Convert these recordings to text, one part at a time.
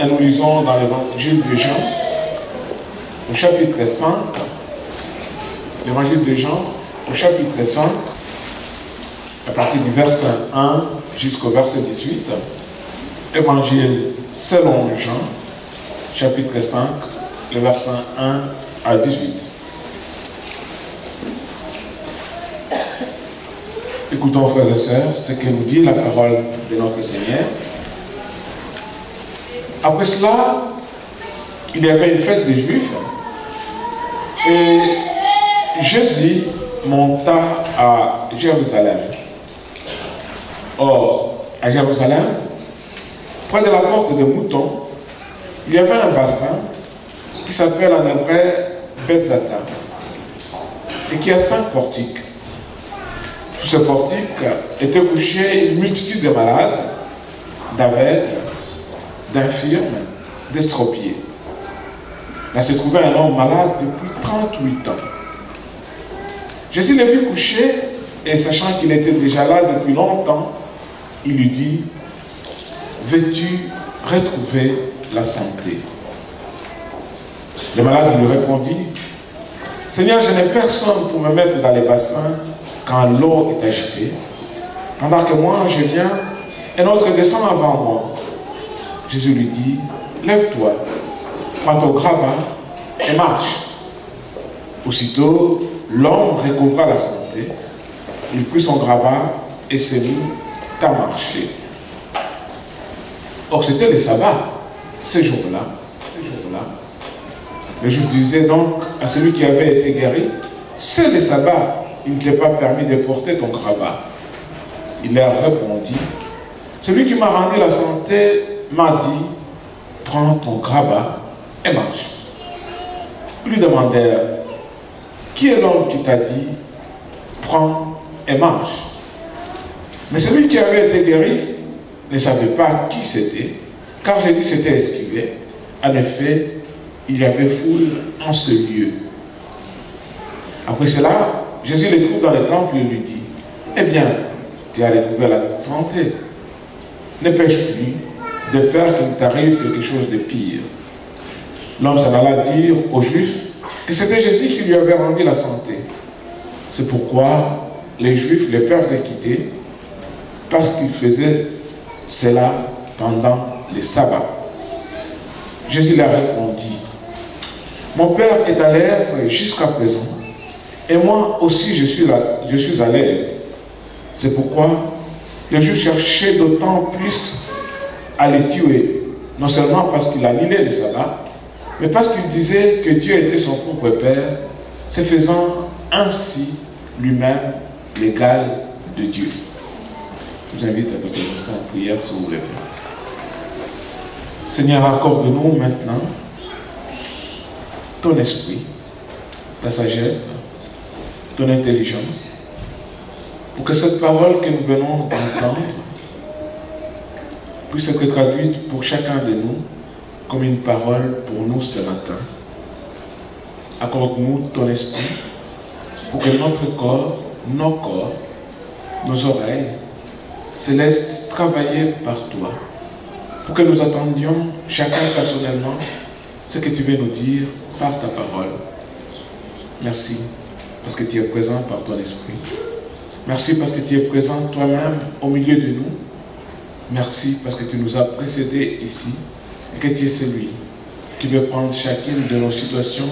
et nous lisons dans l'évangile de Jean, au chapitre 5, l'évangile de Jean, au chapitre 5, à partir du verset 1 jusqu'au verset 18, évangile selon Jean, chapitre 5, le verset 1 à 18. Écoutons, frères et sœurs, ce que nous dit la parole de notre Seigneur. Après cela, il y avait une fête des Juifs et Jésus monta à Jérusalem. Or, à Jérusalem, près de la porte de Mouton, il y avait un bassin qui s'appelle en hébreu Bethzatha et qui a 5 portiques. Sous ce portique était couchée une multitude de malades, d'aveugles, d'infirmes, d'estropiés. Là se trouvait un homme malade depuis 38 ans. Jésus le vit coucher et sachant qu'il était déjà là depuis longtemps, il lui dit: veux-tu retrouver la santé? Le malade lui répondit: Seigneur, je n'ai personne pour me mettre dans les bassins quand l'eau est agitée. Pendant que moi je viens, un autre descend avant moi. Jésus lui dit: lève-toi, prends ton grabat et marche. Aussitôt, l'homme recouvra la santé. Il prit son grabat et se mit à marcher. Or, c'était le sabbat, ce jour-là. Le juif disait donc à celui qui avait été guéri: c'est le sabbat, il ne t'est pas permis de porter ton grabat. Il leur répondit: celui qui m'a rendu la santé m'a dit: prends ton grabat et marche. Ils lui demandèrent: qui est l'homme qui t'a dit prends et marche? Mais celui qui avait été guéri ne savait pas qui c'était, car Jésus s'était esquivé. En effet, il y avait foule en ce lieu. Après cela, Jésus le trouve dans le temple et lui dit: eh bien, tu as retrouvé la santé. Ne pêche plus, de peur qu'il t'arrive quelque chose de pire. L'homme s'en alla dire aux Juifs que c'était Jésus qui lui avait rendu la santé. C'est pourquoi les Juifs le persécutaient, parce qu'il faisait cela pendant les sabbats. Jésus leur répondit: mon Père est à l'œuvre jusqu'à présent, et moi aussi je suis à l'œuvre. C'est pourquoi les Juifs cherchaient d'autant plus à les tuer, non seulement parce qu'il annulait le sabbat, mais parce qu'il disait que Dieu était son propre Père, se faisant ainsi lui-même l'égal de Dieu. Je vous invite à passer un instant en prière si vous voulez. Seigneur, accorde-nous maintenant ton esprit, ta sagesse, ton intelligence, pour que cette parole que nous venons d'entendre puisse être traduite pour chacun de nous comme une parole pour nous ce matin. Accorde-nous ton esprit pour que notre corps, nos corps, nos oreilles se laissent travailler par toi, pour que nous attendions chacun personnellement ce que tu veux nous dire par ta parole. Merci parce que tu es présent par ton esprit. Merci parce que tu es présent toi-même au milieu de nous. Merci parce que tu nous as précédés ici et que tu es celui qui veut prendre chacune de nos situations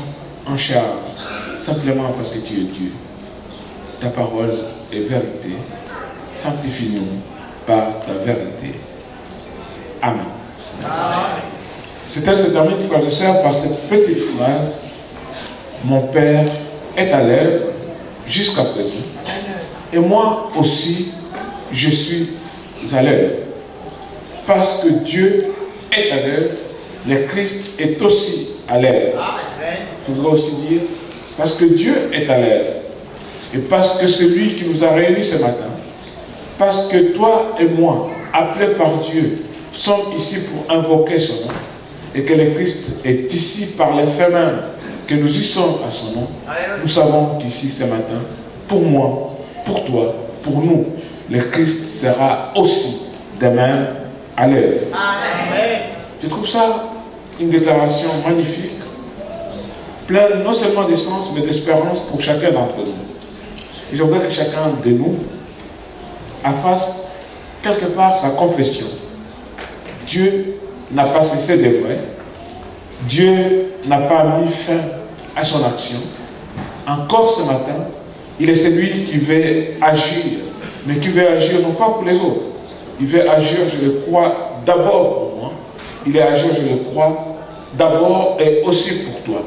en charge, simplement parce que tu es Dieu. Ta parole est vérité. Sanctifie-nous par ta vérité. Amen. C'était se termine, frères et sœurs, par cette petite phrase: mon Père est à l'œuvre jusqu'à présent, et moi aussi je suis à l'œuvre. Parce que Dieu est à l'œuvre, le Christ est aussi à l'œuvre. Je voudrais aussi dire: parce que Dieu est à l'œuvre, et parce que celui qui nous a réunis ce matin, parce que toi et moi, appelés par Dieu, sommes ici pour invoquer son nom, et que le Christ est ici par le fait même que nous y sommes à son nom, nous savons qu'ici ce matin, pour moi, pour toi, pour nous, le Christ sera aussi de même à l'œuvre. Je trouve ça une déclaration magnifique, pleine non seulement de sens, mais d'espérance pour chacun d'entre nous. Et je voudrais que chacun de nous fasse quelque part sa confession. Dieu n'a pas cessé d'œuvrer. Dieu n'a pas mis fin à son action. Encore ce matin, il est celui qui veut agir, mais qui veut agir non pas pour les autres. Il veut agir, je le crois, d'abord pour moi. Il veut agir, je le crois, d'abord et aussi pour toi.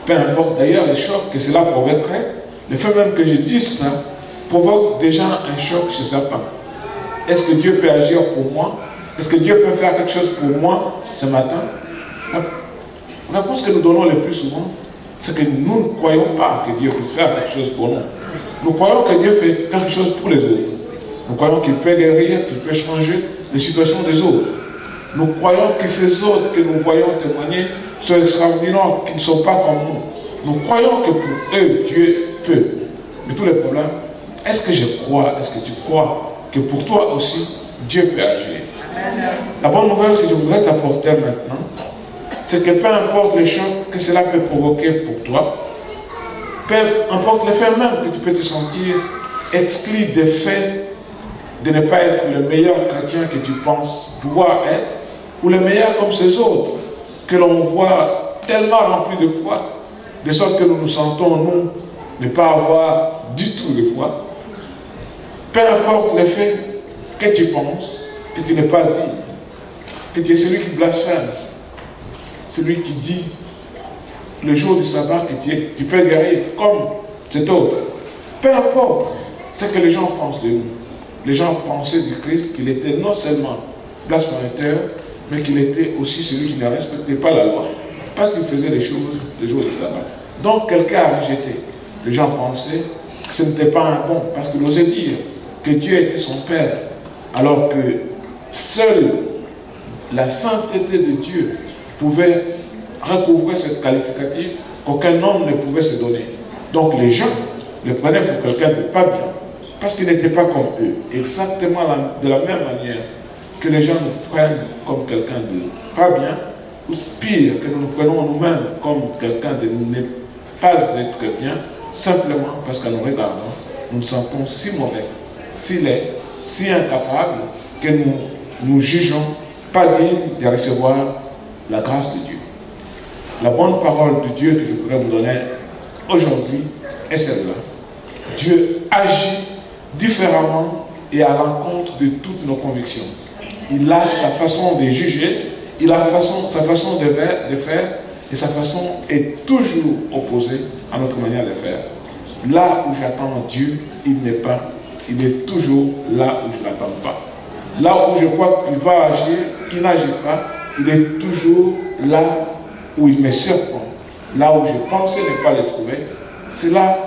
Peu importe d'ailleurs les chocs que cela provoquerait, le fait même que je dise ça provoque déjà un choc chez certains. Est-ce que Dieu peut agir pour moi? Est-ce que Dieu peut faire quelque chose pour moi ce matin? La réponse que nous donnons le plus souvent, c'est que nous ne croyons pas que Dieu puisse faire quelque chose pour nous. Nous croyons que Dieu fait quelque chose pour les autres. Nous croyons qu'il peut guérir, qu'il peut changer les situations des autres. Nous croyons que ces autres que nous voyons témoigner sont extraordinaires, qu'ils ne sont pas comme nous. Nous croyons que pour eux, Dieu peut. Mais tous les problèmes, est-ce que je crois, est-ce que tu crois que pour toi aussi, Dieu peut agir? La bonne nouvelle que je voudrais t'apporter maintenant, c'est que peu importe les chocs que cela peut provoquer pour toi, peu importe le fait même que tu peux te sentir exclu des faits de ne pas être le meilleur chrétien que tu penses pouvoir être, ou le meilleur comme ces autres, que l'on voit tellement remplis de foi, de sorte que nous nous sentons, nous, ne pas avoir du tout de foi. Peu importe le fait que tu penses, que tu n'es pas dit, que tu es celui qui blasphème, celui qui dit le jour du sabbat que tu peux guérir comme cet autre. Peu importe ce que les gens pensent de nous. Les gens pensaient du Christ qu'il était non seulement blasphémateur, mais qu'il était aussi celui qui ne respectait pas la loi, parce qu'il faisait les choses le jour du sabbat. Donc quelqu'un a rejeté. Les gens pensaient que ce n'était pas un bon, parce qu'il osait dire que Dieu était son Père, alors que seule la sainteté de Dieu pouvait recouvrir cette qualificative qu'aucun homme ne pouvait se donner. Donc les gens le prenaient pour quelqu'un de pas bien, parce qu'il n'était pas comme eux. Exactement de la même manière que les gens nous prennent comme quelqu'un de pas bien, ou pire, que nous nous prenons nous-mêmes comme quelqu'un de ne pas être bien, simplement parce qu'en nous regardant, nous nous sentons si mauvais, si laids, si incapables, que nous nous jugeons pas dignes de recevoir la grâce de Dieu. La bonne parole de Dieu que je voudrais vous donner aujourd'hui est celle-là. Dieu agit différemment et à l'encontre de toutes nos convictions. Il a sa façon de juger, il a sa façon de faire, et sa façon est toujours opposée à notre manière de faire. Là où j'attends Dieu, il n'est pas, il est toujours là où je ne l'attends pas. Là où je crois qu'il va agir, il n'agit pas, il est toujours là où il me surprend. Là où je pensais ne pas le trouver, c'est là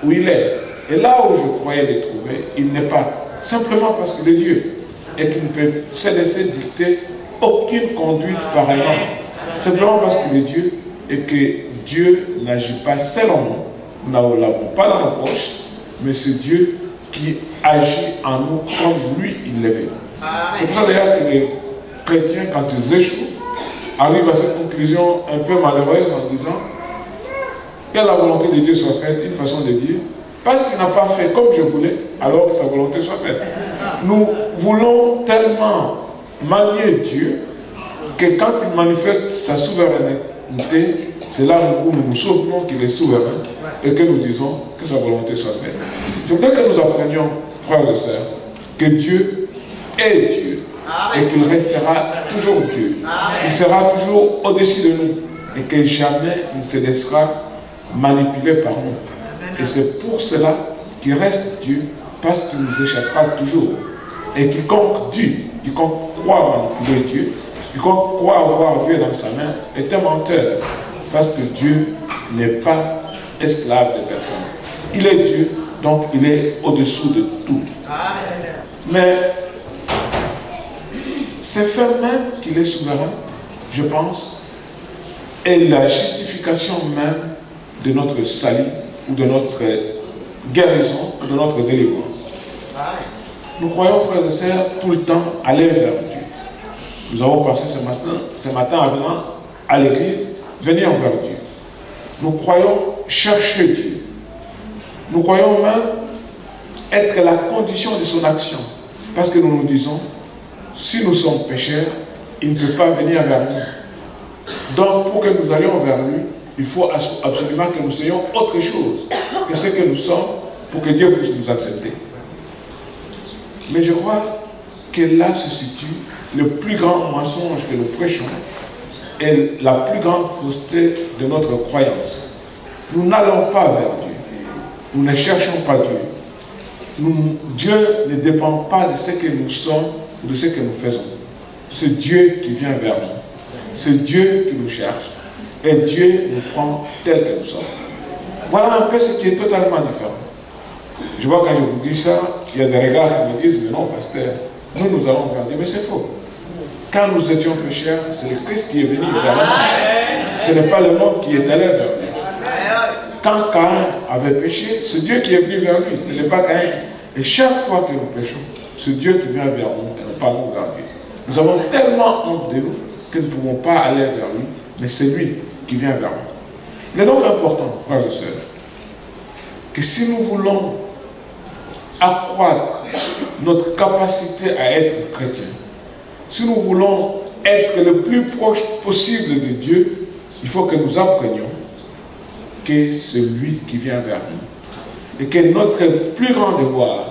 où il est. Et là où je croyais le trouver, il n'est pas. Simplement parce qu'il est Dieu. Et qu'il ne peut se laisser dicter aucune conduite par un homme. Simplement parce qu'il est Dieu et que Dieu n'agit pas selon nous. Nous ne l'avons pas dans nos poches, mais c'est Dieu qui agit en nous comme lui il le veut. C'est pour ça d'ailleurs que les chrétiens, quand ils échouent, arrivent à cette conclusion un peu malheureuse en disant que la volonté de Dieu soit faite, une façon de dire, parce qu'il n'a pas fait comme je voulais, alors que sa volonté soit faite. Nous voulons tellement manier Dieu que quand il manifeste sa souveraineté, c'est là où nous nous souvenons qu'il est souverain et que nous disons que sa volonté soit faite. Je voudrais que nous apprenions, frères et sœurs, que Dieu est Dieu et qu'il restera toujours Dieu. Il sera toujours au-dessus de nous et que jamais il ne se laissera manipuler par nous. Et c'est pour cela qu'il reste Dieu, parce qu'il nous échappera toujours. Et quiconque dit, quiconque croit manipuler Dieu, quiconque croit avoir Dieu dans sa main, est un menteur. Parce que Dieu n'est pas esclave de personne. Il est Dieu, donc il est au-dessous de tout. Mais c'est fait même qu'il est souverain, je pense, est la justification même de notre salut, ou de notre guérison, ou de notre délivrance. Nous croyons, frères et sœurs, tout le temps aller vers Dieu. Nous avons passé ce matin en venant à l'église, venir vers Dieu. Nous croyons chercher Dieu. Nous croyons même être la condition de son action. Parce que nous nous disons, si nous sommes pécheurs, il ne peut pas venir vers nous. Donc, pour que nous allions vers lui, il faut absolument que nous soyons autre chose que ce que nous sommes pour que Dieu puisse nous accepter. Mais je crois que là se situe le plus grand mensonge que nous prêchons et la plus grande fausseté de notre croyance. Nous n'allons pas vers Dieu. Nous ne cherchons pas Dieu. Dieu ne dépend pas de ce que nous sommes ou de ce que nous faisons. C'est Dieu qui vient vers nous. C'est Dieu qui nous cherche. Et Dieu nous prend tel que nous sommes. Voilà un peu ce qui est totalement différent. Je vois quand je vous dis ça, il y a des regards qui me disent, mais non, pasteur, nous allons vers Dieu. Mais c'est faux. Quand nous étions pécheurs, c'est le Christ qui est venu vers nous. Ce n'est pas le monde qui est allé vers Dieu. Quand Caïn avait péché, c'est Dieu qui est venu vers lui. Ce n'est pas Caïn. Et chaque fois que nous péchons, c'est Dieu qui vient vers nous et non pas nous vers Dieu. Nous avons tellement honte de nous que nous ne pouvons pas aller vers lui, mais c'est lui qui vient vers nous. Il est donc important, frères et sœurs, que si nous voulons accroître notre capacité à être chrétien, si nous voulons être le plus proche possible de Dieu, il faut que nous apprenions que c'est lui qui vient vers nous. Et que notre plus grand devoir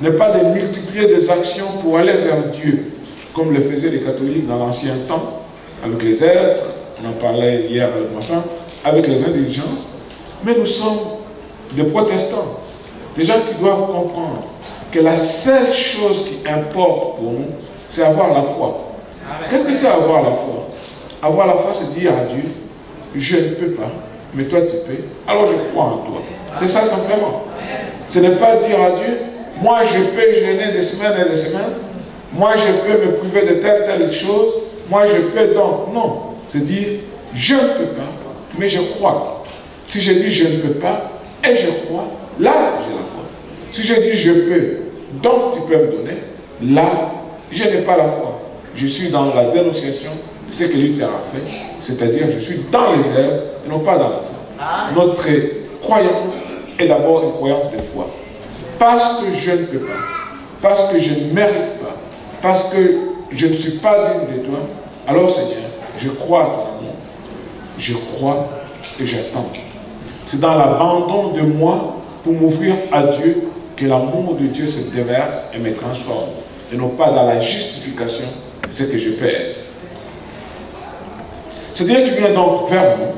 n'est pas de multiplier des actions pour aller vers Dieu, comme le faisaient les catholiques dans l'ancien temps, avec les êtres, on en parlait hier avec ma femme, avec les indulgences, mais nous sommes des protestants, des gens qui doivent comprendre que la seule chose qui importe pour nous, c'est avoir la foi. Qu'est-ce que c'est avoir la foi? Avoir la foi, c'est dire à Dieu, je ne peux pas, mais toi tu peux, alors je crois en toi. C'est ça simplement. Ce n'est pas dire à Dieu, moi je peux jeûner des semaines et des semaines, moi je peux me priver de telle chose, moi je peux donc. Non, c'est dire, je ne peux pas, mais je crois. Si je dis je ne peux pas, et je crois, là j'ai la foi. Si je dis je peux, donc tu peux me donner, là je n'ai pas la foi. Je suis dans la dénonciation de ce que Luther a fait, c'est-à-dire je suis dans les airs et non pas dans la foi. Notre croyance est d'abord une croyance de foi. Parce que je ne peux pas, parce que je ne mérite pas, parce que je ne suis pas digne de toi, alors Seigneur, je crois à ton amour, je crois et j'attends. C'est dans l'abandon de moi pour m'ouvrir à Dieu que l'amour de Dieu se déverse et me transforme, et non pas dans la justification de ce que je peux être. C'est Dieu qui vient donc vers nous,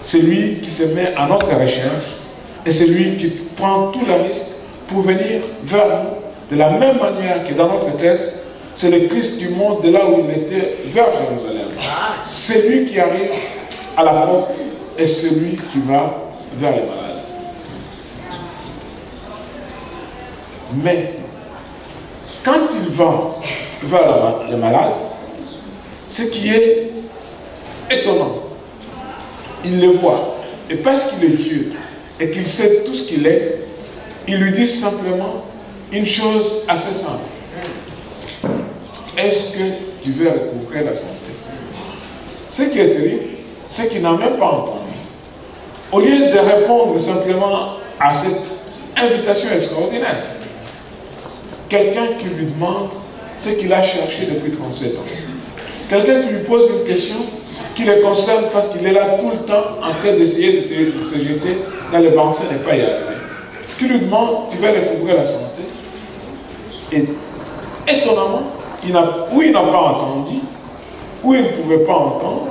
c'est lui qui se met à notre recherche, et c'est lui qui prend tout le risque pour venir vers nous, de la même manière que dans notre texte, c'est le Christ qui monte de là où il était vers Jérusalem. C'est lui qui arrive à la porte, et c'est lui qui va vers les malades. Mais, quand il va vers les malades, ce qui est étonnant, il le voit, et parce qu'il est Dieu, et qu'il sait tout ce qu'il est, il lui dit simplement une chose assez simple. Est-ce que tu veux recouvrer la santé? Ce qui est terrible, c'est qu'il n'a même pas entendu. Au lieu de répondre simplement à cette invitation extraordinaire, quelqu'un qui lui demande ce qu'il a cherché depuis 37 ans. Quelqu'un qui lui pose une question qui le concerne parce qu'il est là tout le temps en train d'essayer de se jeter dans le banc, ce n'est pas y arriver. Qui lui demande, tu vas recouvrir la santé? Et étonnamment, il n'a pas entendu, ou il ne pouvait pas entendre,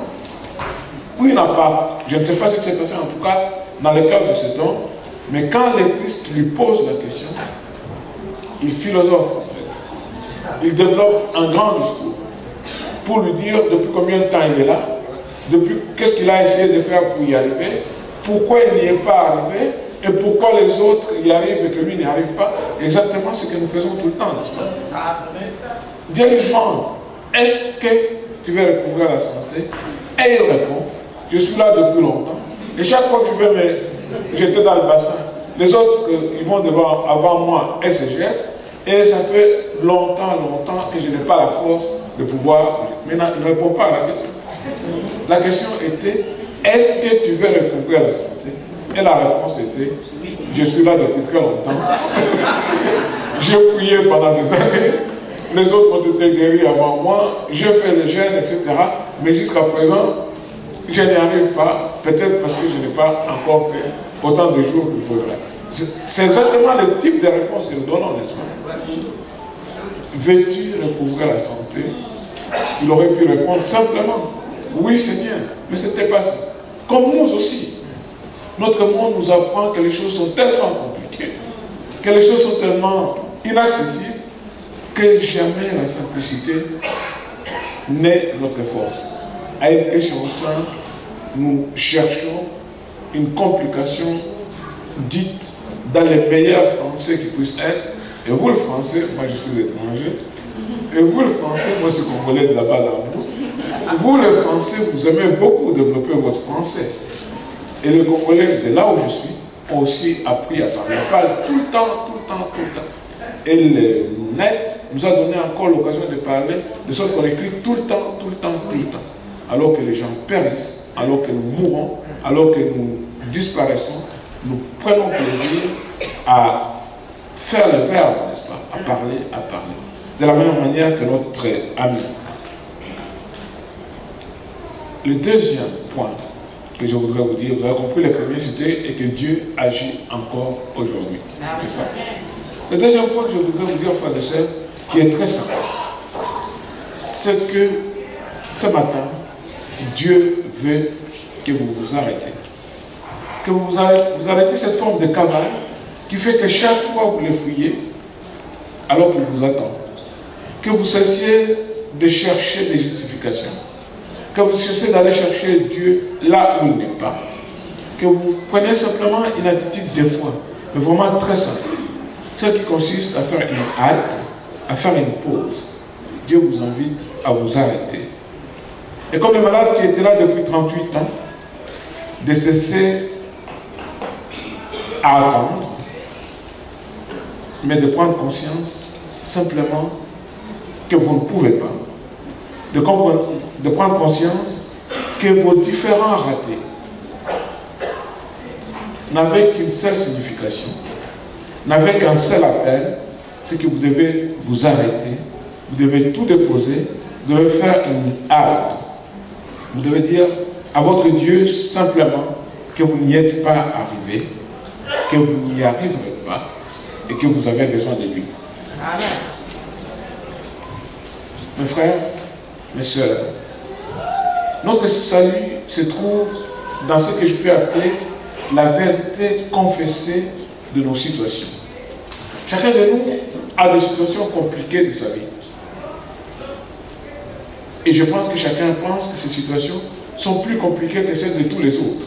ou il n'a pas, je ne sais pas ce qui s'est passé en tout cas dans le cadre de cet homme, mais quand le Christ lui pose la question, il philosophe en fait. Il développe un grand discours pour lui dire depuis combien de temps il est là, depuis qu'est-ce qu'il a essayé de faire pour y arriver, pourquoi il n'y est pas arrivé, et pourquoi les autres y arrivent et que lui n'y arrive pas. Exactement ce que nous faisons tout le temps, n'est-ce pas? Dieu lui demande, est-ce que tu veux recouvrir la santé? Et il répond, je suis là depuis longtemps, et chaque fois que je vais me jeter dans le bassin, les autres, ils vont avant moi et se jettent, et ça fait longtemps que je n'ai pas la force de pouvoir... Maintenant, il ne répond pas à la question. La question était, est-ce que tu veux recouvrir la santé? Et la réponse était, je suis là depuis très longtemps. J'ai prié pendant des années. Les autres ont été guéris avant moi. J'ai fait le jeûne, etc. Mais jusqu'à présent, je n'y arrive pas. Peut-être parce que je n'ai pas encore fait autant de jours qu'il faudrait. C'est exactement le type de réponse que nous donnons, n'est-ce pas? Veux-tu recouvrir la santé? Il aurait pu répondre simplement, oui Seigneur, mais ce n'était pas ça. Comme nous aussi. Notre monde nous apprend que les choses sont tellement compliquées, que les choses sont tellement inaccessibles, que jamais la simplicité n'est notre force. À une question simple, nous cherchons une complication dite dans les meilleurs français qui puissent être. Et vous le français, moi je suis étranger, et vous le français, moi je suis congolais de là-bas dans la bourse, vous le français, vous aimez beaucoup développer votre français. Et les Congolais de là où je suis ont aussi appris à parler. Ils parlent tout le temps, tout le temps, tout le temps. Et le net nous a donné encore l'occasion de parler, de sorte qu'on écrit tout le temps, tout le temps, tout le temps. Alors que les gens périssent, alors que nous mourons, alors que nous disparaissons, nous prenons plaisir à faire le verbe, n'est-ce pas, à parler, à parler. De la même manière que notre ami. Le deuxième point que je voudrais vous dire, vous avez compris, le premier c'était et que Dieu agit encore aujourd'hui. Le deuxième point que je voudrais vous dire, frères et sœurs, qui est très simple, c'est que ce matin, Dieu veut que vous vous arrêtez. Que vous arrêtez cette forme de cavale qui fait que chaque fois vous le fouillez alors qu'il vous attend. Que vous cessiez de chercher des justifications. Que vous cessiez d'aller chercher Dieu là où il n'est pas. Que vous preniez simplement une attitude de foi, mais vraiment très simple. Celle qui consiste à faire une halte, à faire une pause. Dieu vous invite à vous arrêter. Et comme le malade qui était là depuis 38 ans, de cesser à attendre, mais de prendre conscience simplement que vous ne pouvez pas, de prendre conscience que vos différents ratés n'avaient qu'une seule signification, n'avaient qu'un seul appel, c'est que vous devez vous arrêter, vous devez tout déposer, vous devez faire une halte. Vous devez dire à votre Dieu simplement que vous n'y êtes pas arrivé, que vous n'y arriverez pas et que vous avez besoin de lui. Amen. Mes frères, mes sœurs, notre salut se trouve dans ce que je peux appeler la vérité confessée de nos situations. Chacun de nous a des situations compliquées de sa vie. Et je pense que chacun pense que ces situations sont plus compliquées que celles de tous les autres.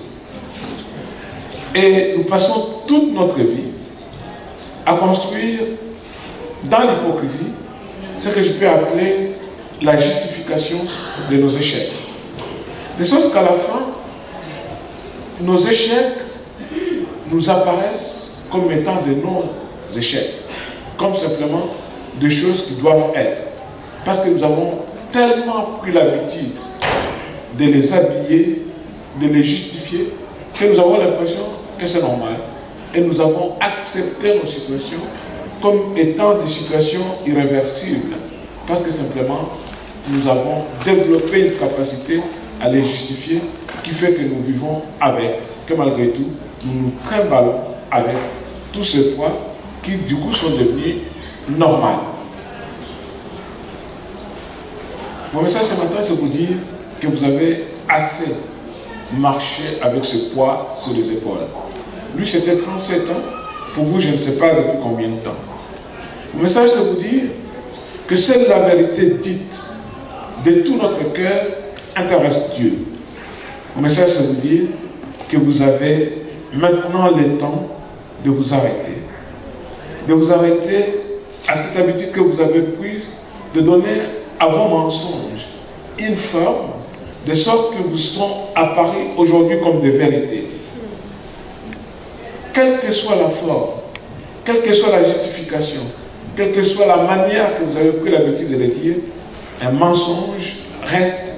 Et nous passons toute notre vie à construire dans l'hypocrisie ce que je peux appeler la justification de nos échecs. De sorte qu'à la fin, nos échecs nous apparaissent comme étant de nos échecs, comme simplement des choses qui doivent être. Parce que nous avons tellement pris l'habitude de les habiller, de les justifier, que nous avons l'impression que c'est normal. Et nous avons accepté nos situations comme étant des situations irréversibles. Parce que simplement, nous avons développé une capacité à les justifier qui fait que nous vivons avec, que malgré tout, nous nous trimballons avec tous ces poids qui du coup sont devenus normaux. Mon message ce matin, c'est vous dire que vous avez assez marché avec ce poids sur les épaules. Lui, c'était 37 ans. Pour vous, je ne sais pas depuis combien de temps. Mon message, c'est vous dire que seule la vérité dite de tout notre cœur intéresse Dieu. Mon message, c'est vous dire que vous avez maintenant le temps de vous arrêter. De vous arrêter à cette habitude que vous avez prise de donner à vos mensonges une forme, de sorte que vous sont apparus aujourd'hui comme des vérités. Quelle que soit la forme, quelle que soit la justification, quelle que soit la manière que vous avez pris l'habitude de le dire, un mensonge reste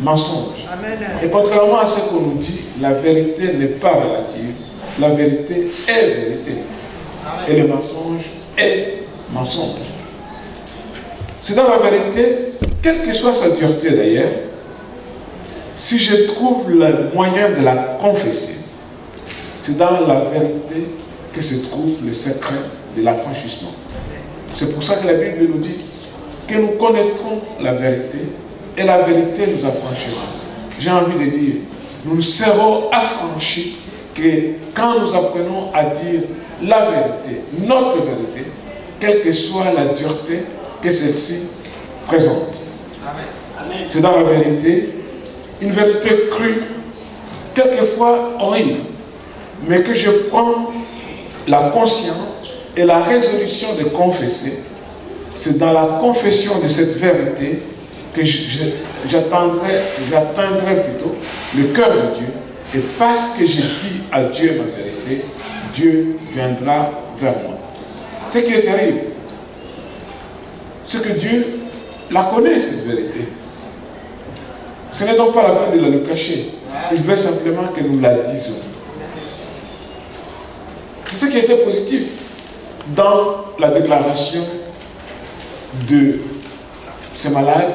mensonge. Amen. Et contrairement à ce qu'on nous dit, la vérité n'est pas relative. La vérité est vérité. Amen. Et le mensonge est mensonge. C'est dans la vérité, quelle que soit sa dureté d'ailleurs, si je trouve le moyen de la confesser, c'est dans la vérité que se trouve le secret de l'affranchissement. C'est pour ça que la Bible nous dit que nous connaîtrons la vérité et la vérité nous affranchira. J'ai envie de dire, nous serons affranchis que quand nous apprenons à dire la vérité, notre vérité, quelle que soit la dureté que celle-ci présente. C'est dans la vérité, une vérité crue, quelquefois horrible, mais que je prends la conscience et la résolution de confesser. C'est dans la confession de cette vérité que j'atteindrai plutôt le cœur de Dieu. Et parce que je dis à Dieu ma vérité, Dieu viendra vers moi. Ce qui est terrible, c'est que Dieu la connaît, cette vérité. Ce n'est donc pas la peine de la lui cacher. Il veut simplement que nous la disions. C'est ce qui était positif dans la déclaration de ce malade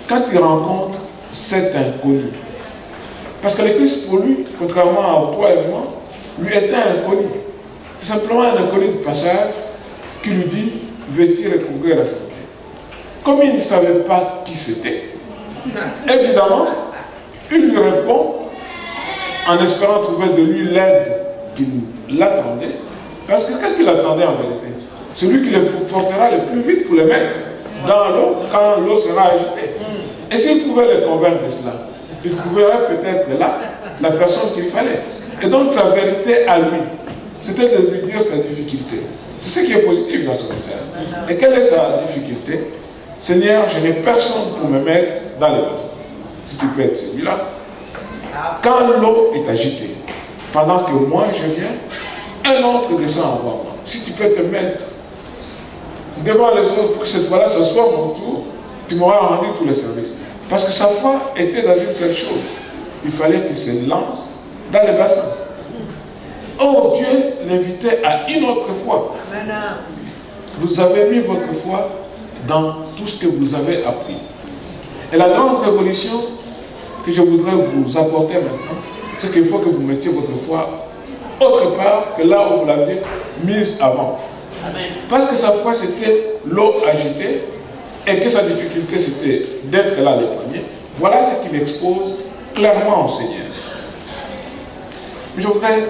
quand il rencontre cet inconnu. Parce que le Christ, pour lui, contrairement à toi et moi, lui était inconnu. C'est simplement un inconnu de passage qui lui dit, veux-tu recouvrir la santé? Comme il ne savait pas qui c'était, évidemment, il lui répond en espérant trouver de lui l'aide qu'il l'attendait. Parce que qu'est-ce qu'il attendait en vérité? Celui qui le portera le plus vite pour le mettre dans l'eau quand l'eau sera agitée. Et s'il pouvait le convaincre de cela, il trouverait peut-être là la personne qu'il fallait. Et donc sa vérité à lui, c'était de lui dire sa difficulté. C'est ce qui est positif dans ce message. Et quelle est sa difficulté? Seigneur, je n'ai personne pour me mettre dans le bassin. Si tu peux être celui-là. Quand l'eau est agitée, pendant que moi je viens, un autre descend avant moi. Si tu peux te mettre devant les autres pour que cette fois-là, ce soit mon tour, tu m'auras rendu tous les services. Parce que sa foi était dans une seule chose. Il fallait qu'il se lance dans le bassin. Oh, Dieu l'invitait à une autre foi. Vous avez mis votre foi dans tout ce que vous avez appris. Et la grande révolution que je voudrais vous apporter maintenant, c'est qu'il faut que vous mettiez votre foi autre part que là où vous l'aviez mise avant. Parce que sa foi c'était l'eau agitée et que sa difficulté c'était d'être là les premiers. Voilà ce qu'il expose clairement au Seigneur. Je voudrais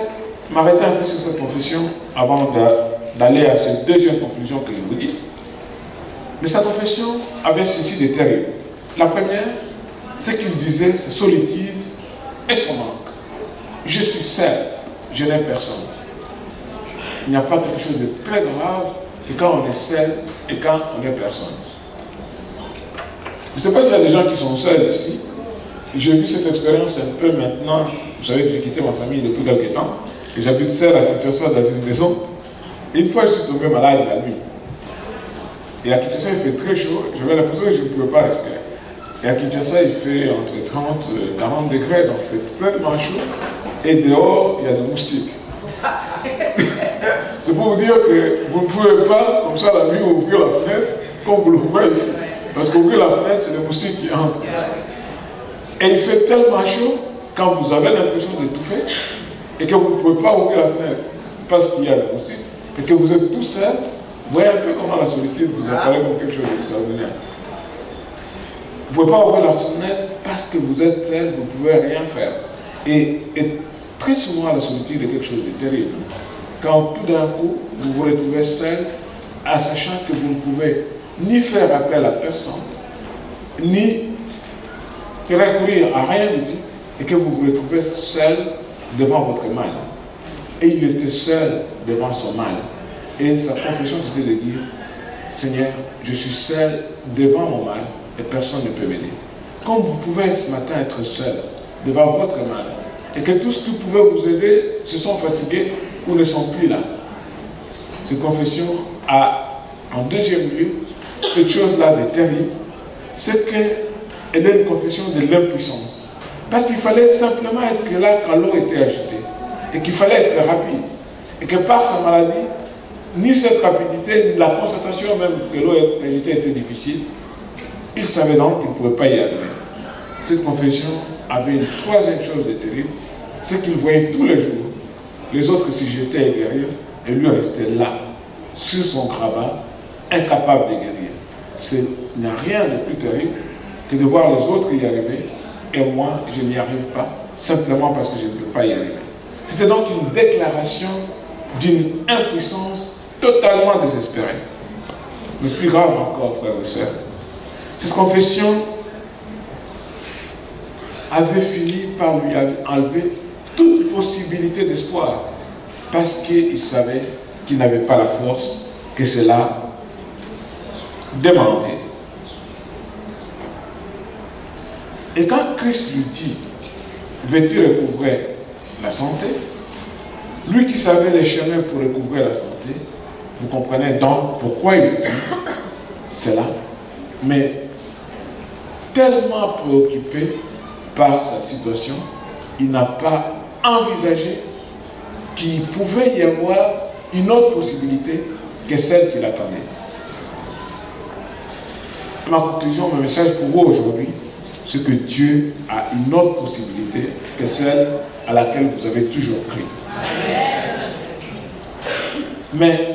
m'arrêter un peu sur cette confession avant d'aller à cette deuxième conclusion que je vous dis. Mais sa confession avait ceci de terrible. La première, c'est qu'il disait sa solitude et son manque. Je suis seul, je n'ai personne. Il n'y a pas quelque chose de très grave que quand on est seul et quand on n'est personne. Je ne sais pas s'il y a des gens qui sont seuls ici. J'ai vu cette expérience un peu maintenant. Vous savez que j'ai quitté ma famille depuis quelques temps. Et j'habite seul à Kinshasa dans une maison. Et une fois, je suis tombé malade la nuit. Et à Kinshasa, il fait très chaud. J'avais l'impression que je ne pouvais pas respirer. Et à Kinshasa, il fait entre 30 et 40 degrés. Donc, il fait tellement chaud. Et dehors, il y a des moustiques. C'est pour vous dire que vous ne pouvez pas, comme ça, la nuit, ouvrir la fenêtre, comme vous le voyez ici. Parce qu'ouvrir la fenêtre, c'est les moustiques qui entrent. Et il fait tellement chaud, quand vous avez l'impression d'étouffer, et que vous ne pouvez pas ouvrir la fenêtre parce qu'il y a des moustiques, et que vous êtes tout seul, vous voyez un peu comment la solitude vous apparaît comme quelque chose d'extraordinaire. Vous ne pouvez pas ouvrir la fenêtre parce que vous êtes seul, vous ne pouvez rien faire. Et très souvent, la solitude est quelque chose de terrible. Quand tout d'un coup, vous vous retrouvez seul, en sachant que vous ne pouvez ni faire appel à personne, ni recourir à rien du tout, et que vous vous retrouvez seul devant votre mal. Et il était seul devant son mal. Et sa confession, c'était de dire, Seigneur, je suis seul devant mon mal, et personne ne peut m'aider. Comme vous pouvez ce matin être seul devant votre mal, et que tous qui pouvaient vous aider se sont fatigués ou ne sont plus là. Cette confession a, en deuxième lieu, cette chose-là de terrible, c'est qu'elle est une confession de l'impuissance. Parce qu'il fallait simplement être là quand l'eau était agitée. Et qu'il fallait être rapide. Et que par sa maladie, ni cette rapidité, ni la constatation même que l'eau agitée était difficile, il savait donc qu'il ne pouvait pas y arriver. Cette confession avait une troisième chose de terrible, c'est qu'il voyait tous les jours les autres s'y jetaient derrière et lui restait là, sur son grabat, incapable de guérir. Il n'y a rien de plus terrible que de voir les autres y arriver et moi, je n'y arrive pas, simplement parce que je ne peux pas y arriver. C'était donc une déclaration d'une impuissance totalement désespérée. Mais plus grave encore, frères et sœurs, cette confession avait fini par lui enlever toute possibilité d'espoir, parce qu'il savait qu'il n'avait pas la force que cela demandait. Et quand Christ lui dit, veux-tu recouvrer la santé? Lui qui savait les chemins pour recouvrer la santé, vous comprenez donc pourquoi il dit cela, mais tellement préoccupé par sa situation, il n'a pas envisagé qu'il pouvait y avoir une autre possibilité que celle qu'il attendait. Ma conclusion, mon message pour vous aujourd'hui, c'est que Dieu a une autre possibilité que celle à laquelle vous avez toujours cru. Mais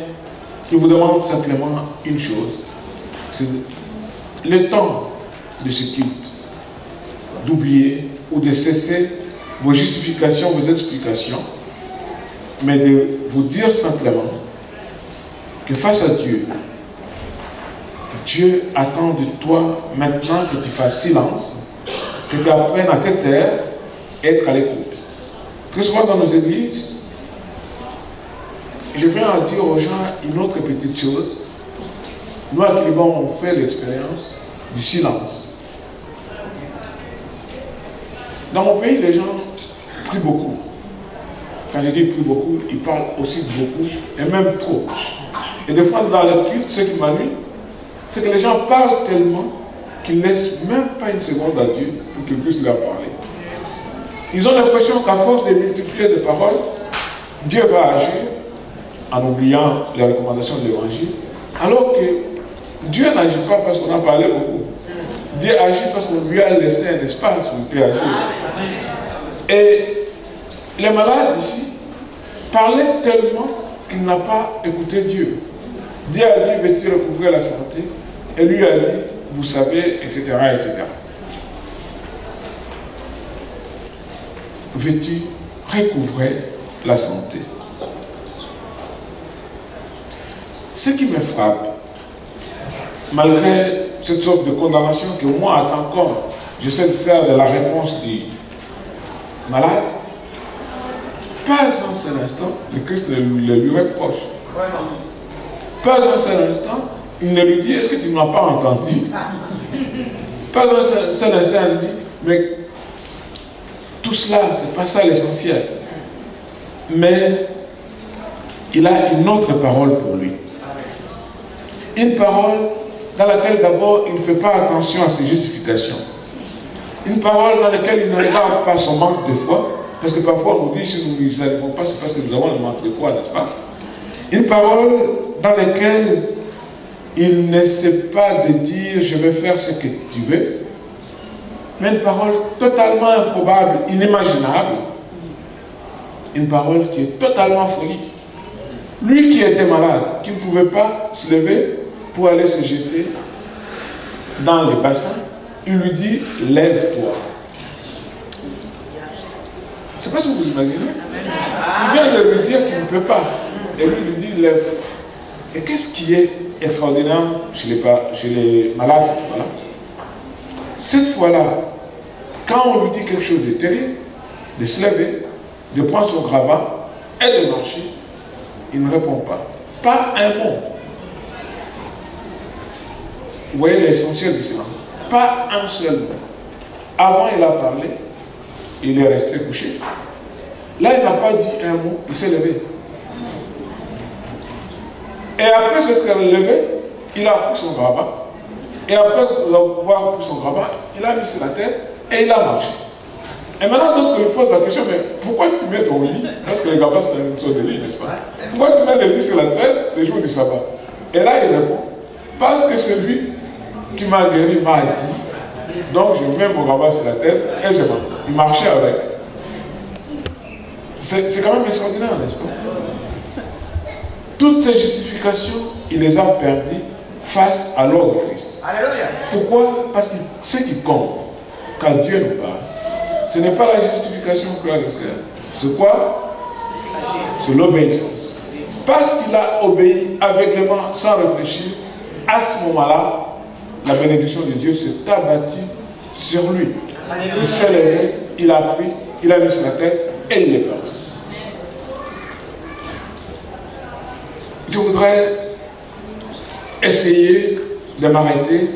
je vous demande simplement une chose, c'est le temps de ce culte, d'oublier ou de cesser vos justifications, vos explications, mais de vous dire simplement que face à Dieu, Dieu attend de toi maintenant que tu fasses silence, que tu apprennes à te taire et être à l'écoute. Très souvent dans nos églises, je viens à dire aux gens une autre petite chose. Nous à Kiliban, on fait l'expérience du silence. Dans mon pays, les gens prient beaucoup. Quand je dis prient beaucoup, ils parlent aussi beaucoup, et même trop. Et des fois, dans le culte, ce qui m'ennuie, c'est que les gens parlent tellement qu'ils ne laissent même pas une seconde à Dieu pour qu'il puisse leur parler. Ils ont l'impression qu'à force de multiplier des paroles, Dieu va agir en oubliant les recommandations de l'Évangile, alors que Dieu n'agit pas parce qu'on a parlé beaucoup. Dieu agit parce qu'on lui a laissé un espace où il peut agir. Et les malades ici parlaient tellement qu'il n'a pas écouté Dieu. Dieu a dit, veux-tu recouvrir la santé? Et lui a dit, vous savez, etc., etc. Veux-tu recouvrer la santé? Ce qui me frappe, malgré cette sorte de condamnation que moi, en tant qu'homme, j'essaie de faire de la réponse du malade, pas un seul instant, le Christ le lui reproche. Pas un seul instant, il ne lui dit, est-ce que tu ne m'as pas entendu? Pas un seul instant, il dit, mais tout cela, c'est pas ça l'essentiel. Mais il a une autre parole pour lui. Une parole dans laquelle d'abord il ne fait pas attention à ses justifications. Une parole dans laquelle il ne regarde pas son manque de foi, parce que parfois on nous dit si nous ne n'arrivons pas, c'est parce que nous avons un manque de foi, n'est-ce pas? Une parole dans laquelle il n'essaie pas de dire je vais faire ce que tu veux, mais une parole totalement improbable, inimaginable, une parole qui est totalement folie. Lui qui était malade, qui ne pouvait pas se lever pour aller se jeter dans le bassin, il lui dit, lève-toi. Je ne sais pas si vous imaginez. Il vient de lui dire qu'il ne peut pas. Et lui dit, lève-toi. Et qu'est-ce qui est extraordinaire chez les malades cette fois-là? Cette fois-là, quand on lui dit quelque chose de terrible, de se lever, de prendre son grabat et de marcher, il ne répond pas. Pas un mot. Vous voyez l'essentiel du silence. Pas un seul mot. Avant, il a parlé, il est resté couché. Là, il n'a pas dit un mot, il s'est levé. Et après s'être levé, il a pris son grabat Et après avoir pris son rabat, il a mis sur la tête et il a marché. Et maintenant, d'autres lui posent la question, mais pourquoi tu mets ton lit? Parce que les gabas, c'est une sorte de lit, n'est-ce pas? Pourquoi tu mets le lit sur la tête les jours du sabbat? Et là, il répond, parce que celui qui m'a guéri m'a dit, donc je mets mon rabat sur la tête et je marche. Il marchait avec. C'est quand même extraordinaire, n'est-ce pas? Toutes ces justifications, il les a perdues face à l'ordre de Christ. Alléluia. Pourquoi? Parce que ce qui compte, quand Dieu nous parle, ce n'est pas la justification, frère et sœur. C'est quoi? C'est l'obéissance. Parce qu'il a obéi aveuglément, sans réfléchir, à ce moment-là, la bénédiction de Dieu s'est abattue sur lui. Il s'est levé, il a pris, il a mis sur la tête et il est parti. Je voudrais essayer de m'arrêter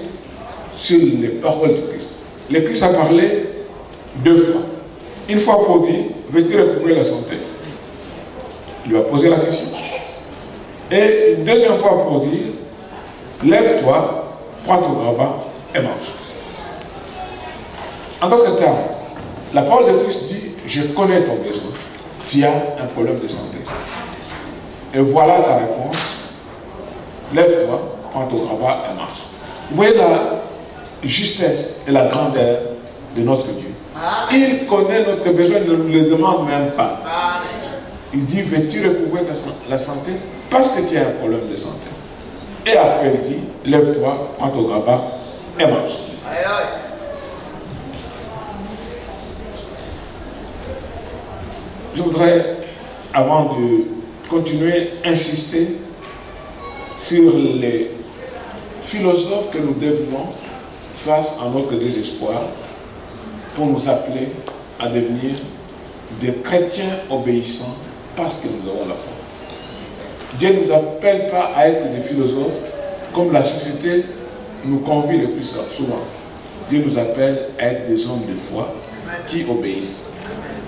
sur les paroles de Christ. Le Christ a parlé 2 fois. Une fois pour dire, veux-tu recouvrer la santé? Il lui a posé la question. Et une deuxième fois pour dire, lève-toi, prends ton rabat et marche. En d'autres termes, la parole de Christ dit, je connais ton besoin. Tu as un problème de santé. Et voilà ta réponse. Lève-toi, prends ton rabat et marche. Vous voyez la justesse et la grandeur de notre Dieu. Il connaît notre besoin, il ne nous le demande même pas. Il dit, veux-tu recouvrer la santé? Parce que tu as un problème de santé. Et après il dit, lève-toi, prends ton rabat et marche. Je voudrais, avant de continuer, insister sur les philosophes que nous devenons face à notre désespoir pour nous appeler à devenir des chrétiens obéissants parce que nous avons la foi. Dieu ne nous appelle pas à être des philosophes comme la société nous convie le plus souvent. Dieu nous appelle à être des hommes de foi qui obéissent.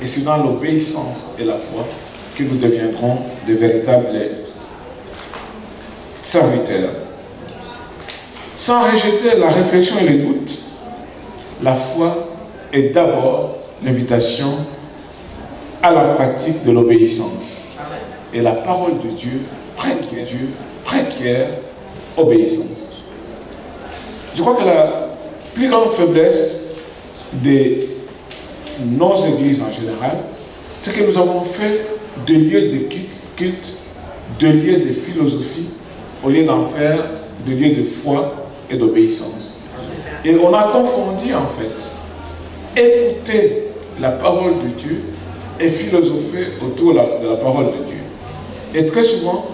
Et c'est dans l'obéissance et la foi que nous deviendrons de véritables serviteurs. Sans rejeter la réflexion et les doutes, la foi est d'abord l'invitation à la pratique de l'obéissance. Et la parole de Dieu requiert obéissance. Je crois que la plus grande faiblesse de nos églises en général, c'est que nous avons fait de lieux de culte, de lieux de philosophie, au lieu d'en faire de lieux de foi et d'obéissance. Et on a confondu en fait écouter la parole de Dieu et philosopher autour de la parole de Dieu. Et très souvent,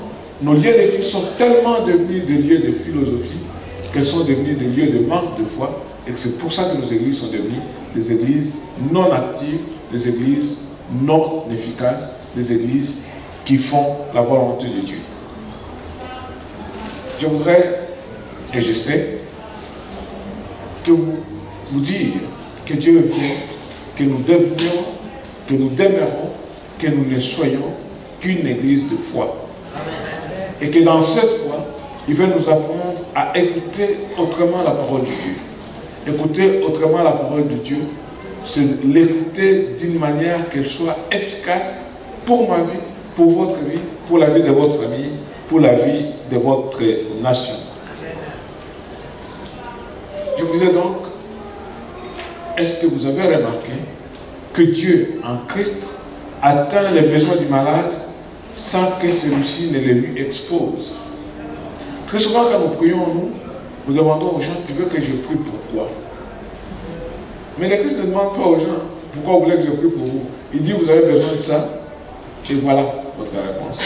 nos lieux de culte sont tellement devenus des lieux de philosophie qu'elles sont devenues des lieux de manque de foi, et c'est pour ça que nos églises sont devenues des églises non actives, des églises non efficaces, des églises qui font la volonté de Dieu. Je voudrais, et je sais, que vous dire que Dieu veut que nous devenions, que nous demeurons, que nous ne soyons qu'une église de foi. Et que dans cette foi, il veut nous apprendre à écouter autrement la parole de Dieu. Écouter autrement la parole de Dieu, c'est l'écouter d'une manière qu'elle soit efficace pour ma vie, pour votre vie, pour la vie de votre famille, pour la vie de votre nation. Je vous disais donc, est-ce que vous avez remarqué que Dieu, en Christ, atteint les besoins du malade sans que celui-ci ne les lui expose? Très souvent, quand nous prions, nous demandons aux gens, tu veux que je prie pour toi? Mais le Christ ne demande pas aux gens, pourquoi vous voulez que je prie pour vous? Il dit, vous avez besoin de ça, et voilà votre réponse.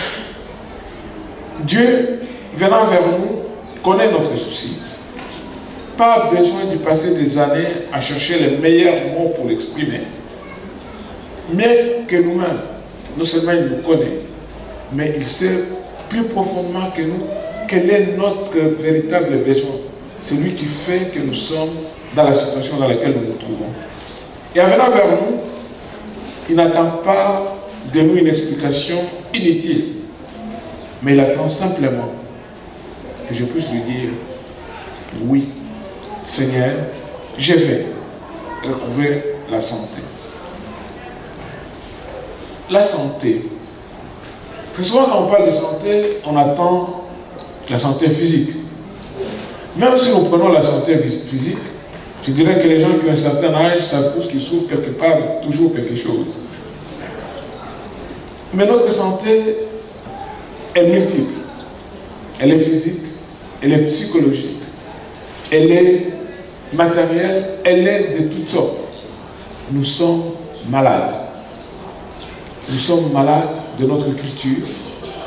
Dieu, venant vers nous, connaît notre souci. Pas besoin de passer des années à chercher les meilleurs mots pour l'exprimer. Mais que nous-mêmes, non seulement il nous connaît, mais il sait plus profondément que nous quel est notre véritable besoin. C'est lui qui fait que nous sommes dans la situation dans laquelle nous nous trouvons. Et en venant vers nous, il n'attend pas de nous une explication inutile, mais il attend simplement que je puisse lui dire oui Seigneur, je vais retrouver la santé. La santé. Très souvent, quand on parle de santé, on attend la santé physique. Même si nous prenons la santé physique, je dirais que les gens qui ont un certain âge savent tous qu'ils souffrent quelque part toujours quelque chose. Mais notre santé est multiple. Elle est physique, elle est psychologique, elle est matérielle, elle est de toutes sortes. Nous sommes malades. Nous sommes malades de notre culture,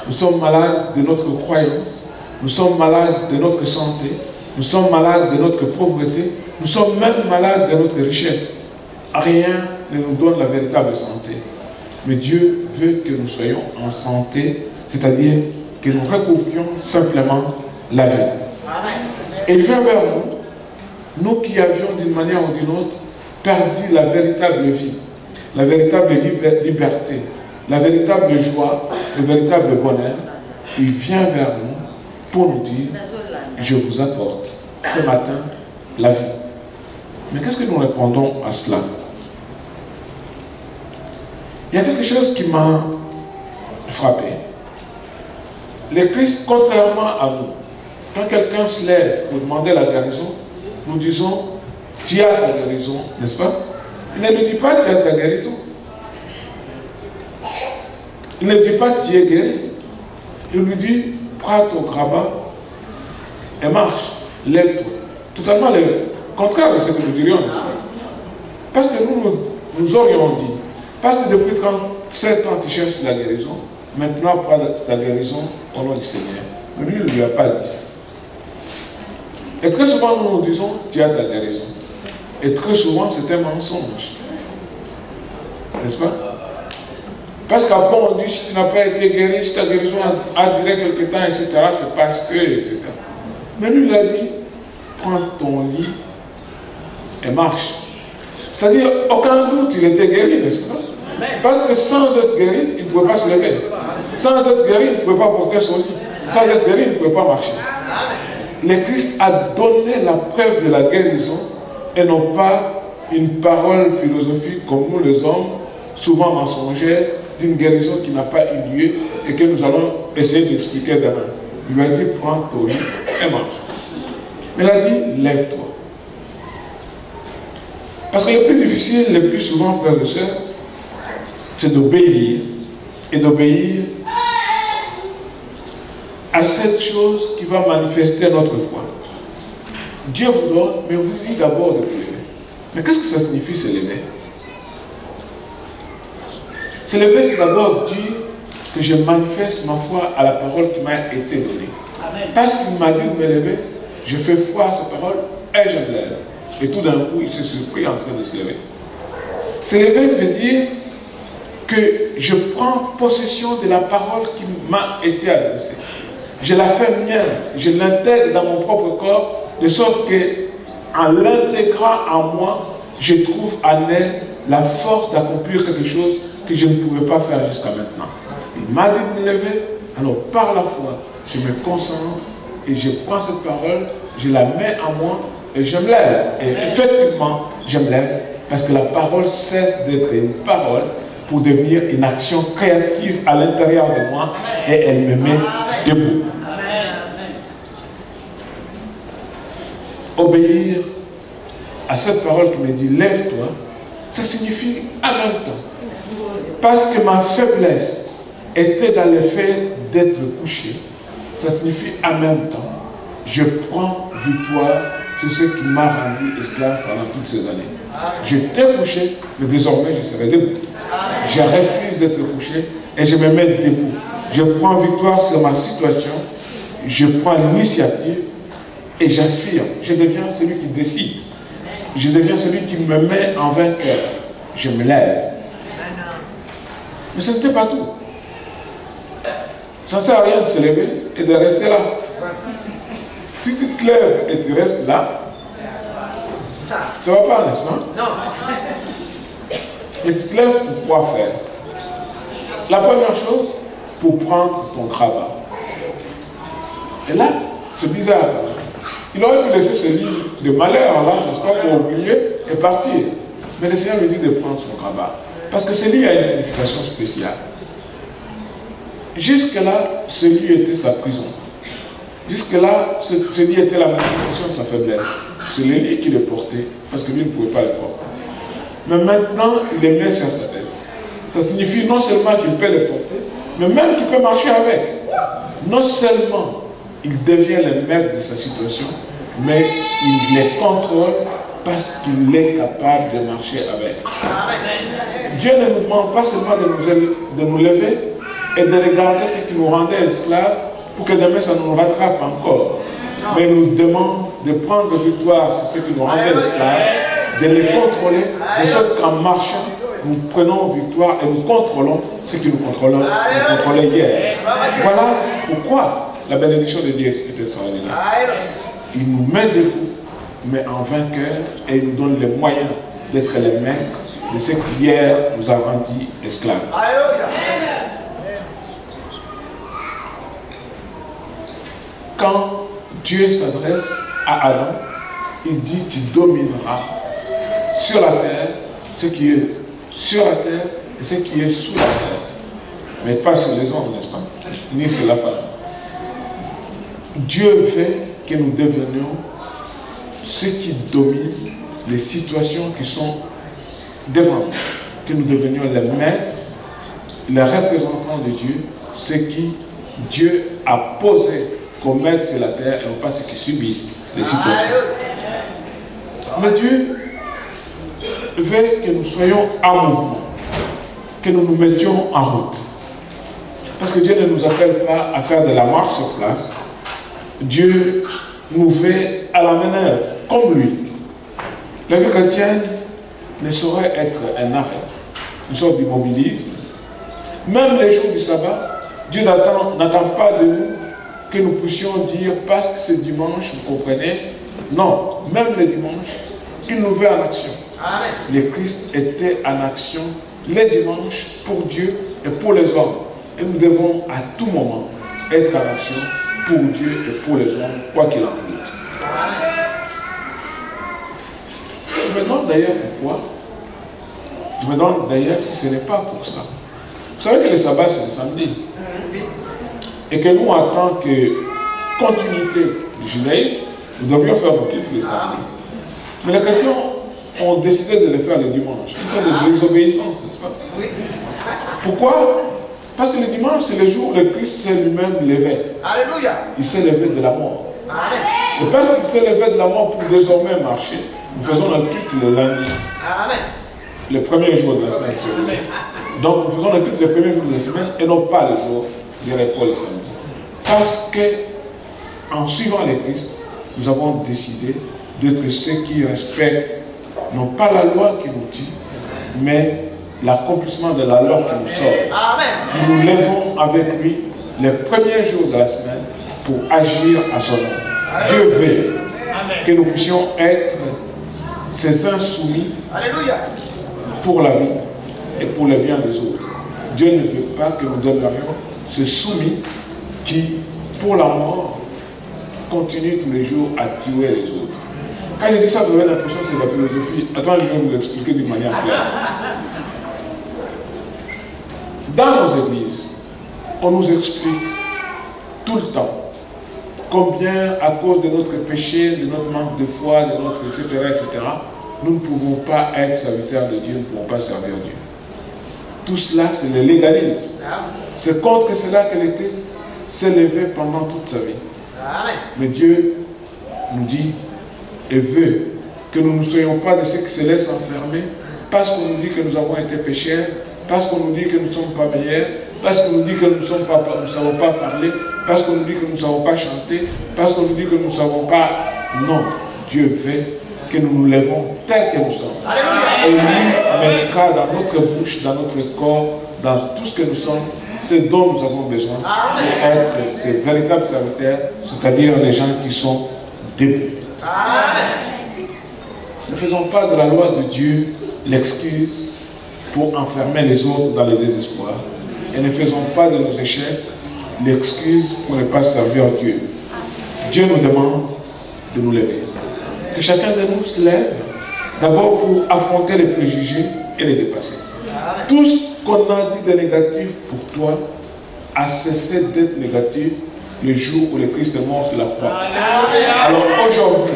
nous sommes malades de notre croyance, nous sommes malades de notre santé, nous sommes malades de notre pauvreté, nous sommes même malades de notre richesse. Rien ne nous donne la véritable santé. Mais Dieu veut que nous soyons en santé, c'est-à-dire que nous recouvrions simplement la vie. Et il vient vers nous qui avions d'une manière ou d'une autre perdu la véritable vie, la véritable liberté, la véritable joie, le véritable bonheur. Il vient vers nous pour nous dire, je vous apporte ce matin la vie. Mais qu'est-ce que nous répondons à cela? Il y a quelque chose qui m'a frappé. Les Christ, contrairement à nous, quand quelqu'un se lève pour demander la guérison, nous disons, tu as ta guérison, n'est-ce pas? Il ne lui dit pas, tu as ta guérison. Il ne dit pas, tu es guéri. Il lui dit, prends ton grabat et marche, lève-toi. Totalement le contraire de ce que nous dirions, n'est-ce pas? Parce que nous aurions dit, parce que depuis 37 ans, tu cherches la guérison, maintenant prends la guérison au nom du Seigneur. Mais lui, il ne lui a pas dit ça. Et très souvent, nous disons, tu as ta guérison. Et très souvent, c'est un mensonge. N'est-ce pas? Parce qu'après, on dit, si tu n'as pas été guéri, si ta guérison a duré quelque temps, etc., c'est parce que, etc. Mais lui, il a dit, prends ton lit et marche. C'est-à-dire, aucun doute, il était guéri, n'est-ce pas? Parce que sans être guéri, il ne pouvait pas se lever. Sans être guéri, il ne pouvait pas porter son lit. Sans être guéri, il ne pouvait pas marcher. Le Christ a donné la preuve de la guérison et non pas une parole philosophique comme nous les hommes, souvent mensongères, d'une guérison qui n'a pas eu lieu et que nous allons essayer d'expliquer demain. Il lui a dit, prends ton lit et marche. Mais il a dit, lève-toi. Parce que le plus difficile, le plus souvent, frères et sœurs, c'est d'obéir. Et d'obéir à cette chose qui va manifester notre foi. Dieu vous donne, mais vous dit d'abord de vous lever. Mais qu'est-ce que ça signifie se lever? Se lever, c'est d'abord dire que je manifeste ma foi à la parole qui m'a été donnée. Parce qu'il m'a dit de me lever, je fais foi à sa parole et je me lève. Et tout d'un coup, il se surprit en train de se lever. Se lever veut dire que je prends possession de la parole qui m'a été adressée. Je la fais mienne, je l'intègre dans mon propre corps, de sorte que, en l'intégrant en moi, je trouve en elle la force d'accomplir quelque chose que je ne pouvais pas faire jusqu'à maintenant. Il m'a dit de me lever, alors par la foi, je me concentre et je prends cette parole, je la mets en moi et je me lève. Et effectivement, je me lève parce que la parole cesse d'être une parole pour devenir une action créative à l'intérieur de moi et elle me met debout. Obéir à cette parole qui me dit lève-toi, ça signifie en même temps. Parce que ma faiblesse était dans le fait d'être couché, ça signifie en même temps. Je prends victoire sur ce qui m'a rendu esclave pendant toutes ces années. J'étais couché, mais désormais je serai debout. Je refuse d'être couché et je me mets debout. Je prends victoire sur ma situation, je prends l'initiative et j'affirme. Je deviens celui qui décide. Je deviens celui qui me met en vainqueur. Je me lève. Mais ce n'était pas tout. Ça ne sert à rien de se lever et de rester là. Si tu te lèves et tu restes là, ça ne va pas, n'est-ce pas? Non. Mais tu te lèves pour quoi faire? La première chose, pour prendre ton grabat. Et là, c'est bizarre. Il aurait pu laisser ce livre de malheur, là, n'est-ce pas, pour oublier et partir. Mais le Seigneur lui dit de prendre son rabat. Parce que ce lit a une signification spéciale. Jusque-là, ce lit était sa prison. Jusque-là, ce lit était la manifestation de sa faiblesse. C'est le lit qui le portait, parce que lui ne pouvait pas le porter. Mais maintenant, il est mis sur sa tête. Ça signifie non seulement qu'il peut le porter, mais même qu'il peut marcher avec. Non seulement il devient le maître de sa situation, mais il les contrôle parce qu'il est capable de marcher avec. Dieu ne nous demande pas seulement de nous lever et de regarder ce qui nous rendait esclaves pour que demain ça nous rattrape encore. Mais il nous demande de prendre victoire sur ce qui nous rendait esclaves, de les contrôler, de sorte qu'en marchant, nous prenons victoire et nous contrôlons ce qui nous contrôlait hier. Voilà pourquoi la bénédiction de Dieu est extraordinaire. Il nous met debout, mais en vainqueur, et il nous donne les moyens d'être les maîtres de ce qui hier nous a rendus esclaves. Quand Dieu s'adresse à Adam, il dit: tu domineras sur la terre ce qui est sur la terre et ce qui est sous la terre. Mais pas sur les hommes, n'est-ce pas? Ni sur la femme. Dieu veut que nous devenions ceux qui dominent les situations qui sont devant nous. Que nous devenions les maîtres, les représentants de Dieu, ceux qui Dieu a posé comme maître sur la terre et non pas ceux qui subissent les situations. Mais Dieu veut que nous soyons en mouvement, que nous nous mettions en route. Parce que Dieu ne nous appelle pas à faire de la marche sur place. Dieu nous fait à la manœuvre, comme lui. La vie chrétienne ne saurait être un arrêt, une sorte d'immobilisme. Même les jours du sabbat, Dieu n'attend pas de nous que nous puissions dire parce que c'est dimanche, vous comprenez? Non, même le dimanche, il nous veut en action. Amen. Le Christ était en action les dimanches pour Dieu et pour les hommes. Et nous devons à tout moment être en action pour Dieu et pour les hommes, quoi qu'il en coûte. Je me demande d'ailleurs pourquoi. Je me demande d'ailleurs si ce n'est pas pour ça. Vous savez que le sabbat c'est le samedi. Et que nous, en tant que continuité du judaïsme, nous devions faire nos cultes le samedi. Mais les chrétiens ont décidé de le faire le dimanche. Ils font de désobéissance, n'est-ce pas? Oui. Pourquoi? Parce que le dimanche, c'est le jour où le Christ s'est lui-même levé. Alléluia. Il s'est levé de la mort. Amen. Et parce qu'il s'est levé de la mort pour désormais marcher, nous faisons le culte le lundi. Amen. Le premier jour de la semaine. Amen. Donc nous faisons le culte le premier jour de la semaine et non pas le jour de repos le samedi. Parce que, en suivant le Christ, nous avons décidé d'être ceux qui respectent non pas la loi qui nous dit, mais l'accomplissement de la loi qui nous sauve. Amen. Nous nous levons avec lui les premiers jours de la semaine pour agir à son nom. Amen. Dieu veut que nous puissions être ces insoumis pour la vie et pour le bien des autres. Dieu ne veut pas que nous demeurions ces soumis qui, pour la mort, continuent tous les jours à tuer les autres. Quand je dis ça, vous avez l'impression que c'est la philosophie. Attends, je vais vous l'expliquer d'une manière claire. Dans nos églises, on nous explique tout le temps combien, à cause de notre péché, de notre manque de foi, de notre etc., nous ne pouvons pas être serviteurs de Dieu, nous ne pouvons pas servir Dieu. Tout cela, c'est le légalisme. C'est contre cela que le Christ s'est levé pendant toute sa vie. Mais Dieu nous dit et veut que nous ne soyons pas de ceux qui se laissent enfermer parce qu'on nous dit que nous avons été pécheurs, parce qu'on nous dit que nous ne sommes pas meilleurs, parce qu'on nous dit que nous ne savons pas parler, parce qu'on nous dit que nous ne savons pas chanter, parce qu'on nous dit que nous ne savons pas. Non, Dieu veut que nous nous lèvons tels que nous sommes. Alléluia. Et lui mettra dans notre bouche, dans notre corps, dans tout ce que nous sommes, ce dont nous avons besoin pour être ces véritables serviteurs, c'est-à-dire les gens qui sont debout. Ne faisons pas de la loi de Dieu l'excuse pour enfermer les autres dans le désespoir. Et ne faisons pas de nos échecs l'excuse pour ne pas servir Dieu. Dieu nous demande de nous lever. Que chacun de nous se lève, d'abord pour affronter les préjugés et les dépasser. Tout ce qu'on a dit de négatif pour toi a cessé d'être négatif le jour où le Christ est mort sur la croix. Alors aujourd'hui,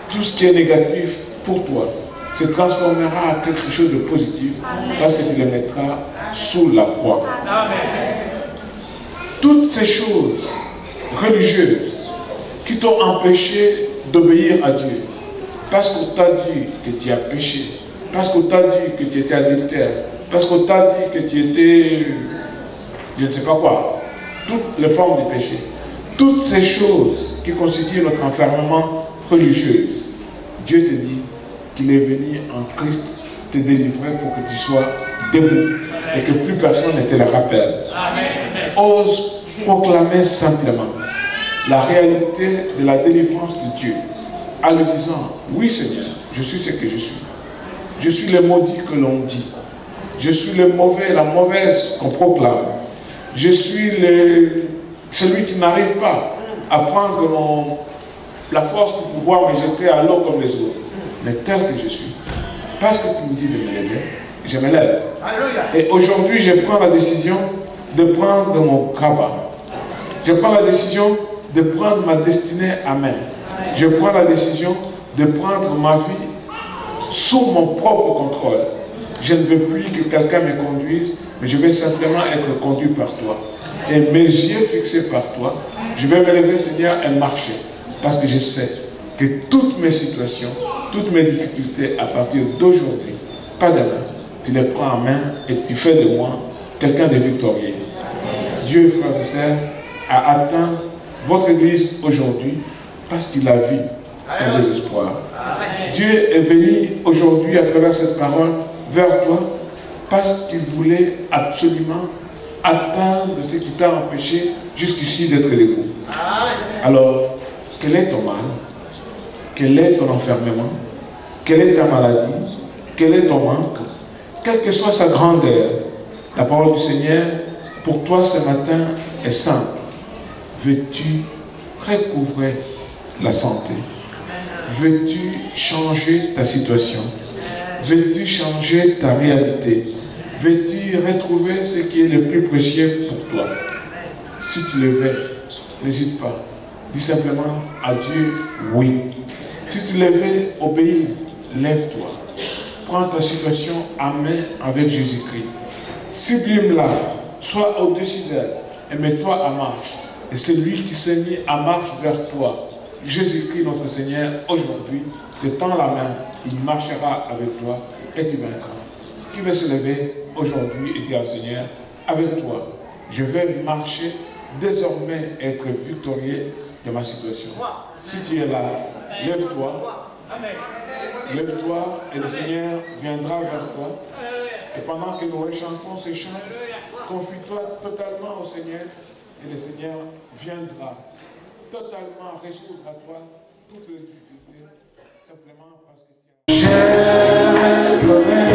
tout ce qui est négatif pour toi se transformera en quelque chose de positif parce que tu le mettras sous la croix. Toutes ces choses religieuses qui t'ont empêché d'obéir à Dieu, parce qu'on t'a dit que tu as péché, parce qu'on t'a dit que tu étais adultère, parce qu'on t'a dit que tu étais, je ne sais pas quoi, toutes les formes de péché, toutes ces choses qui constituent notre enfermement religieux, Dieu te dit qu'il est venu en Christ te délivrer pour que tu sois debout et que plus personne ne te le rappelle. Ose proclamer simplement la réalité de la délivrance de Dieu en lui disant, oui Seigneur, je suis ce que je suis. Je suis le maudit que l'on dit. Je suis le mauvais, la mauvaise qu'on proclame. Je suis celui qui n'arrive pas à prendre la force pour pouvoir me jeter à l'eau comme les autres. Mais tel que je suis, parce que tu me dis de me lever, je me lève. Et aujourd'hui, je prends la décision de prendre mon cabas. Je prends la décision de prendre ma destinée à main. Je prends la décision de prendre ma vie sous mon propre contrôle. Je ne veux plus que quelqu'un me conduise, mais je vais simplement être conduit par toi. Et mes yeux fixés par toi, je vais me lever, Seigneur, et marcher. Parce que je sais que toutes mes situations, toutes mes difficultés, à partir d'aujourd'hui, pas demain, tu les prends en main et tu fais de moi quelqu'un de victorieux. Dieu, frères et sœurs, a atteint votre Église aujourd'hui parce qu'il a vu ton désespoir. Dieu est venu aujourd'hui à travers cette parole vers toi parce qu'il voulait absolument atteindre ce qui t'a empêché jusqu'ici d'être debout. Alors, quel est ton mal? Quel est ton enfermement? Quelle est ta maladie? Quel est ton manque? Quelle que soit sa grandeur, la parole du Seigneur pour toi ce matin est simple. Veux-tu recouvrer la santé? Veux-tu changer ta situation? Veux-tu changer ta réalité? Veux-tu retrouver ce qui est le plus précieux pour toi? Si tu le veux, n'hésite pas. Dis simplement à Dieu oui. Si tu le veux, obéis, lève-toi. Prends ta situation à main avec Jésus-Christ. Sublime-la, sois au-dessus d'elle et mets-toi en marche. Et c'est lui qui s'est mis en marche vers toi. Jésus-Christ, notre Seigneur, aujourd'hui, te tend la main, il marchera avec toi et tu vaincras. Qui veut se lever aujourd'hui et dire au Seigneur, avec toi, je vais marcher désormais, être victorieux de ma situation. Si tu es là, lève-toi. Lève-toi et le Seigneur viendra vers toi. Et pendant que nous rechantons ces chants, confie-toi totalement au Seigneur et le Seigneur viendra totalement résoudre à toi toutes les difficultés simplement parce que tu as...